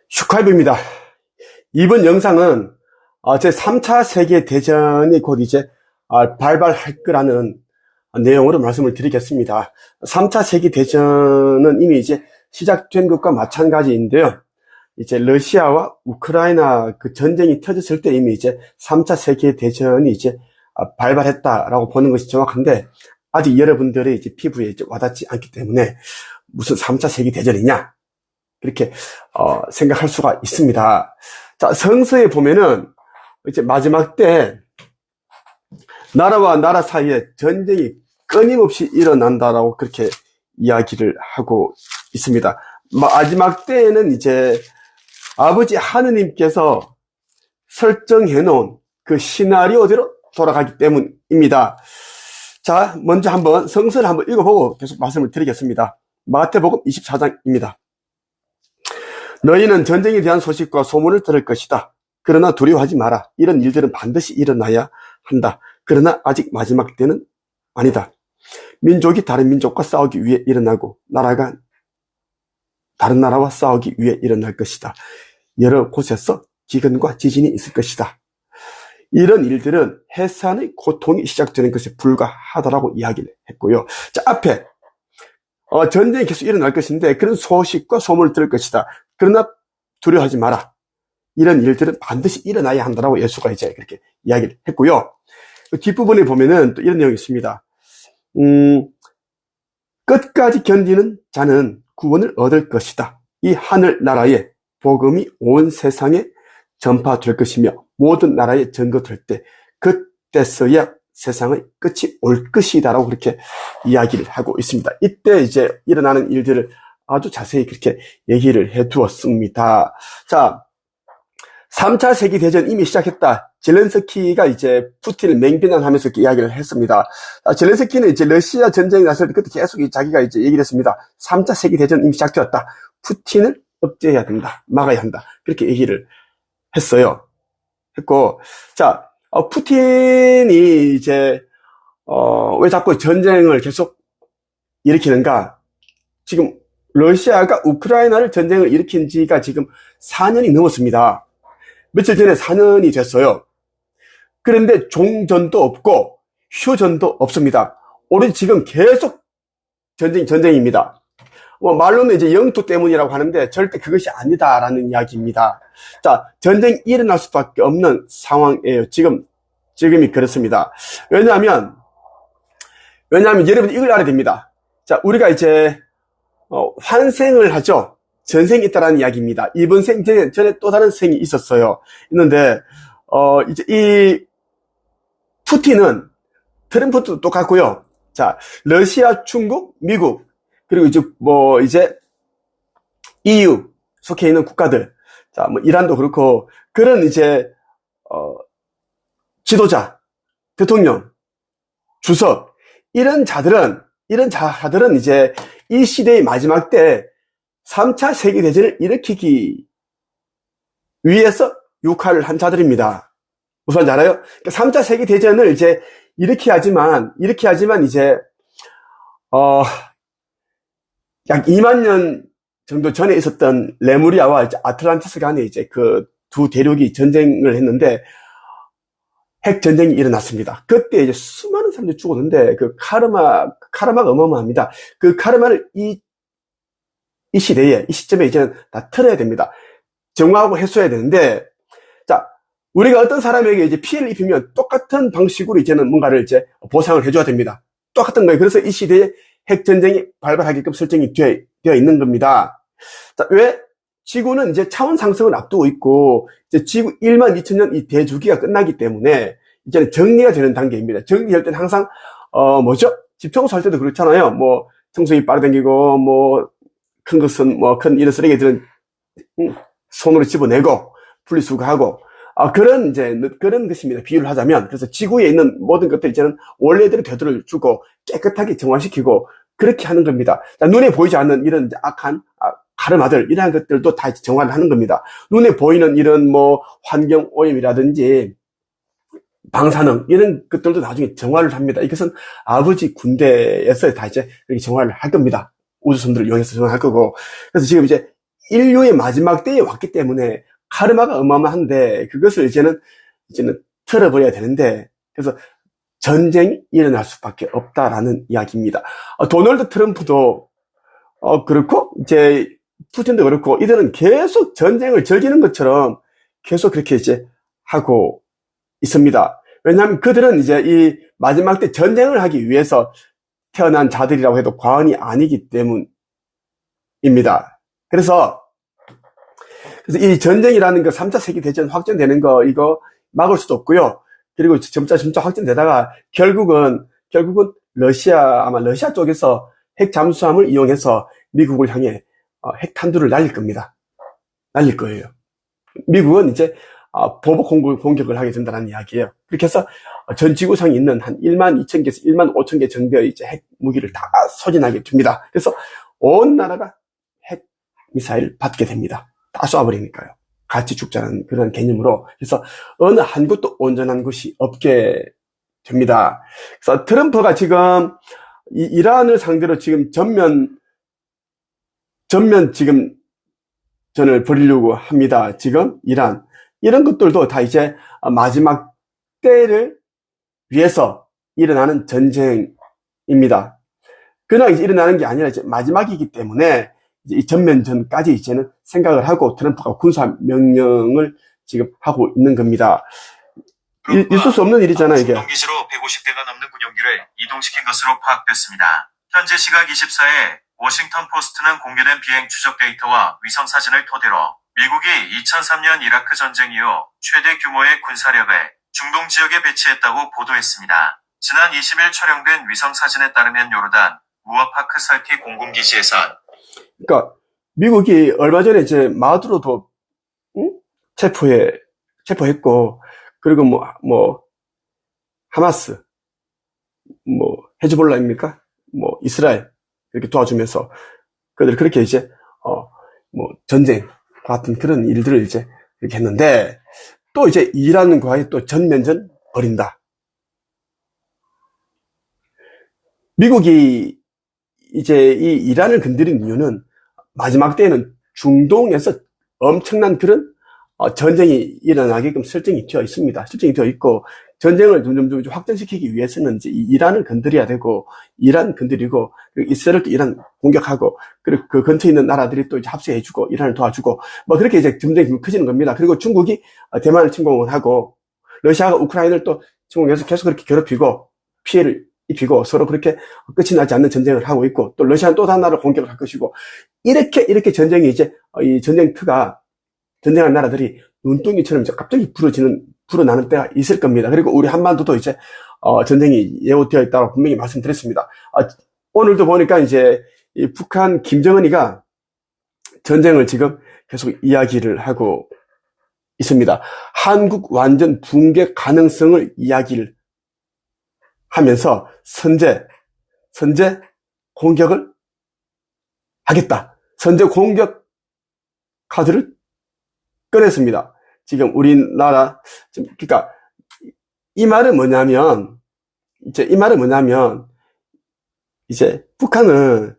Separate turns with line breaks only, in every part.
축하드립니다. 이번 영상은 제 3차 세계대전이 곧 이제 발발할 거라는 내용으로 말씀을 드리겠습니다. 3차 세계대전은 이미 이제 시작된 것과 마찬가지인데요. 이제 러시아와 우크라이나 그 전쟁이 터졌을 때 이미 이제 3차 세계대전이 이제 발발했다라고 보는 것이 정확한데, 아직 여러분들의 이제 피부에 이제 와닿지 않기 때문에 무슨 3차 세계대전이냐, 그렇게 생각할 수가 있습니다. 자, 성서에 보면은 이제 마지막 때 나라와 나라 사이에 전쟁이 끊임없이 일어난다라고 그렇게 이야기를 하고 있습니다. 마지막 때에는 이제 아버지 하느님께서 설정해 놓은 그 시나리오대로 돌아가기 때문입니다. 자, 먼저 한번 성서를 한번 읽어보고 계속 말씀을 드리겠습니다. 마태복음 24장입니다. 너희는 전쟁에 대한 소식과 소문을 들을 것이다. 그러나 두려워하지 마라. 이런 일들은 반드시 일어나야 한다. 그러나 아직 마지막 때는 아니다. 민족이 다른 민족과 싸우기 위해 일어나고 나라가 다른 나라와 싸우기 위해 일어날 것이다. 여러 곳에서 기근과 지진이 있을 것이다. 이런 일들은 해산의 고통이 시작되는 것에 불과하다라고 이야기를 했고요. 자, 앞에 전쟁이 계속 일어날 것인데 그런 소식과 소문을 들을 것이다. 그러나 두려워하지 마라. 이런 일들은 반드시 일어나야 한다라고 예수가 이제 그렇게 이야기를 했고요. 그 뒷부분에 보면은 또 이런 내용이 있습니다. 끝까지 견디는 자는 구원을 얻을 것이다. 이 하늘나라의 복음이 온 세상에 전파될 것이며 모든 나라에 전거될 때 그때서야 세상의 끝이 올 것이다라고 그렇게 이야기를 하고 있습니다. 이때 이제 일어나는 일들을 아주 자세히 그렇게 얘기를 해 두었습니다. 자, 3차 세계대전 이미 시작했다. 젤렌스키가 이제 푸틴을 맹비난하면서 이렇게 이야기를 했습니다. 젤렌스키는 이제 러시아 전쟁이 났을 때 그때 계속 자기가 이제 얘기를 했습니다. 3차 세계대전 이미 시작되었다. 푸틴을 억제해야 된다. 막아야 한다. 그렇게 얘기를 했어요. 했고, 자, 푸틴이 이제, 왜 자꾸 전쟁을 계속 일으키는가? 지금 러시아가 우크라이나를 전쟁을 일으킨 지가 지금 4년이 넘었습니다. 며칠 전에 4년이 됐어요. 그런데 종전도 없고 휴전도 없습니다. 오로지 지금 계속 전쟁입니다. 말로는 이제 영토 때문이라고 하는데 절대 그것이 아니다라는 이야기입니다. 자, 전쟁이 일어날 수밖에 없는 상황이에요. 지금이 그렇습니다. 왜냐하면 여러분 이걸 알아야 됩니다. 자, 우리가 이제 환생을 하죠. 전생이 있다라는 이야기입니다. 이번 생 전에 또 다른 생이 있었어요. 있는데 이제 이 푸틴은 트럼프도 똑같고요. 자, 러시아, 중국, 미국, 그리고 이제 EU 속해 있는 국가들, 자, 이란도 그렇고, 그런 이제 지도자, 대통령, 주석, 이런 자들은 이제 이 시대의 마지막 때 3차 세계대전을 일으키기 위해서 역할을 한 자들입니다. 무슨 말인지 알아요? 그러니까 3차 세계대전을 이제 이렇게 하지만 이제 약 2만 년 정도 전에 있었던 레무리아와 이제 아틀란티스 간에 이제 그 두 대륙이 전쟁을 했는데 핵 전쟁이 일어났습니다. 그때 이제 수많은 사람들이 죽었는데 그 카르마가 어마어마합니다. 그 카르마를 이 시대에, 이 시점에 이제는 다 틀어야 됩니다. 정화하고 해소해야 되는데, 자, 우리가 어떤 사람에게 이제 피해를 입히면 똑같은 방식으로 이제는 뭔가를 이제 보상을 해줘야 됩니다. 똑같은 거예요. 그래서 이 시대에 핵전쟁이 발발하게끔 설정이 되어 있는 겁니다. 자, 왜? 지구는 이제 차원 상승을 앞두고 있고, 이제 지구 1만 2천 년 이 대주기가 끝나기 때문에, 이제는 정리가 되는 단계입니다. 정리할 때는 항상, 집 청소할 때도 그렇잖아요. 청소기 빨아당기고, 큰 것은, 큰 이런 쓰레기들은, 손으로 집어내고, 분리수거하고, 그런 것입니다. 비유를 하자면. 그래서 지구에 있는 모든 것들 이제는 원래대로 되돌려 주고, 깨끗하게 정화시키고, 그렇게 하는 겁니다. 자, 눈에 보이지 않는 이런 악한, 가르마들, 이러한 것들도 다 정화를 하는 겁니다. 눈에 보이는 이런 환경 오염이라든지, 방사능, 이런 것들도 나중에 정화를 합니다. 이것은 아버지 군대에서 다 이제 이렇게 정화를 할 겁니다. 우주선들을 이용해서 정화할 거고. 그래서 지금 이제 인류의 마지막 때에 왔기 때문에 카르마가 어마어마한데 그것을 이제는 털어버려야 되는데 그래서 전쟁이 일어날 수밖에 없다라는 이야기입니다. 도널드 트럼프도 그렇고 이제 푸틴도 그렇고 이들은 계속 전쟁을 즐기는 것처럼 계속 그렇게 이제 하고 있습니다. 왜냐하면 그들은 이제 이 마지막 때 전쟁을 하기 위해서 태어난 자들이라고 해도 과언이 아니기 때문입니다. 그래서 이 전쟁이라는 거 3차 세계대전 확전되는 거 이거 막을 수도 없고요. 그리고 점차 확전되다가 결국은 아마 러시아 쪽에서 핵 잠수함을 이용해서 미국을 향해 핵탄두를 날릴 겁니다. 날릴 거예요. 미국은 이제 보복 공격을 하게 된다는 이야기예요. 그렇게 해서 전 지구상에 있는 한 1만 2천 개에서 1만 5천 개 정도의 이제 핵 무기를 다 소진하게 됩니다. 그래서 온 나라가 핵 미사일을 받게 됩니다. 다 쏴버리니까요. 같이 죽자는 그런 개념으로. 그래서 어느 한 곳도 온전한 것이 없게 됩니다. 그래서 트럼프가 지금 이란을 상대로 지금 전면 지금 전을 벌이려고 합니다. 지금 이런 것들도 다 이제 마지막 때를 위해서 일어나는 전쟁입니다. 그냥 이제 일어나는 게 아니라 이제 마지막이기 때문에 이제 이 전면전까지 이제는 생각을 하고 트럼프가 군사 명령을 지금 하고 있는 겁니다. 있을 수 없는 일이잖아요, 이게.
중동기지로 150대가 넘는 군용기를 이동시킨 것으로 파악됐습니다. 현재 시각 24일 워싱턴 포스트는 공개된 비행 추적 데이터와 위성 사진을 토대로 미국이 2003년 이라크 전쟁 이후 최대 규모의 군사력을 중동 지역에 배치했다고 보도했습니다. 지난 20일 촬영된 위성 사진에 따르면 요르단 무아파크 살티 공군기지에선
그러니까 미국이 얼마 전에 이제 마두로도 체포했고 그리고 뭐 하마스 헤즈볼라입니까? 이스라엘 이렇게 도와주면서 그들 그렇게 이제 전쟁 같은 그런 일들을 이제 이렇게 했는데 또 이제 이란과의 또 전면전 벌인다. 미국이 이제 이 이란을 건드린 이유는 마지막 때에는 중동에서 엄청난 그런 전쟁이 일어나게끔 설정이 되어 있습니다. 설정이 되어 있고 전쟁을 점점 확전시키기 위해서는 이제 이란을 건드려야 되고 이란 건드리고 그리고 이스라엘 또 이란 공격하고 그리고 그 근처에 있는 나라들이 또 이제 합세해주고 이란을 도와주고 그렇게 이제 전쟁이 커지는 겁니다. 그리고 중국이 대만을 침공을 하고 러시아가 우크라이나를 또 침공해서 계속 그렇게 괴롭히고 피해를 입히고 서로 그렇게 끝이 나지 않는 전쟁을 하고 있고 또 러시아는 또 다른 나라를 공격을 할 것이고 이렇게 전쟁이 이제 이 전쟁터가 전쟁한 나라들이 눈덩이처럼 이제 갑자기 불어나는 때가 있을 겁니다. 그리고 우리 한반도도 이제 전쟁이 예고되어 있다고 분명히 말씀드렸습니다. 오늘도 보니까 이제 이 북한 김정은이가 전쟁을 지금 계속 이야기를 하고 있습니다. 한국 완전 붕괴 가능성을 이야기를 하면서 선제 공격을 하겠다. 선제 공격 카드를 꺼냈습니다. 지금 우리나라 그러니까 이 말은 뭐냐면 이제 북한은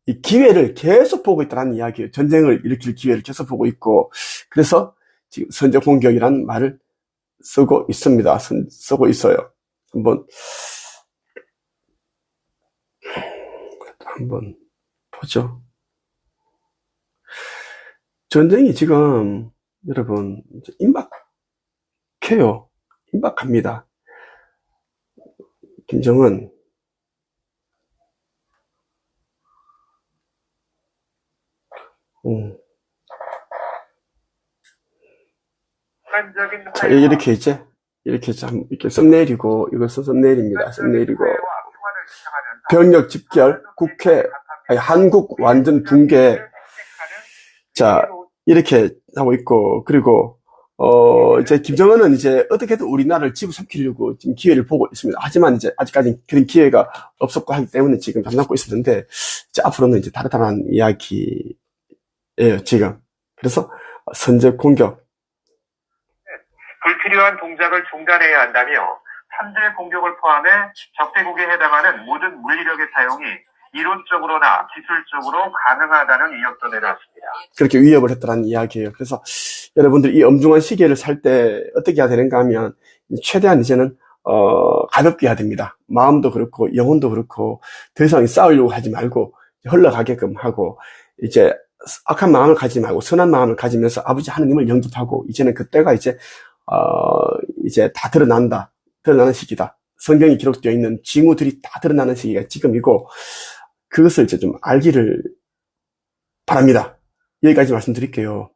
이 기회를 계속 보고 있다는 이야기예요. 전쟁을 일으킬 기회를 계속 보고 있고 그래서 지금 선제 공격이라는 말을 쓰고 있습니다. 쓰고 있어요. 한번 보죠. 전쟁이 지금 여러분 임박합니다. 김정은 자, 이렇게 썸네일이고 이것은 썸네일입니다. 썸네일이고 병력 집결 국회 한국 완전 붕괴 자 이렇게 하고 있고 그리고 이제 김정은은 이제 어떻게든 우리나라를 집어삼키려고 지금 기회를 보고 있습니다. 하지만 이제 아직까지 그런 기회가 없었고 하기 때문에 지금 잠잠고 있었는데 이제 앞으로는 이제 다르다는 이야기예요 지금. 그래서 선제 공격
불필요한 동작을 중단해야 한다며 3대 공격을 포함해 적대국에 해당하는 모든 물리력의 사용이
이론적으로나 기술적으로 가능하다는 위협도 내놨습니다.
그렇게 위협을 했다는 이야기예요. 그래서 여러분들 이 엄중한 시계를 살 때 어떻게 해야 되는가 하면 최대한 이제는 가볍게 해야 됩니다. 마음도 그렇고 영혼도 그렇고 더 이상 싸우려고 하지 말고 흘러가게끔 하고 이제 악한 마음을 가지지 말고 선한 마음을 가지면서 아버지 하느님을 영접하고 이제는 그때가 이제 다 드러나는 시기다. 성경이 기록되어 있는 징후들이 다 드러나는 시기가 지금이고 그것을 이제 좀 알기를 바랍니다. 여기까지 말씀드릴게요.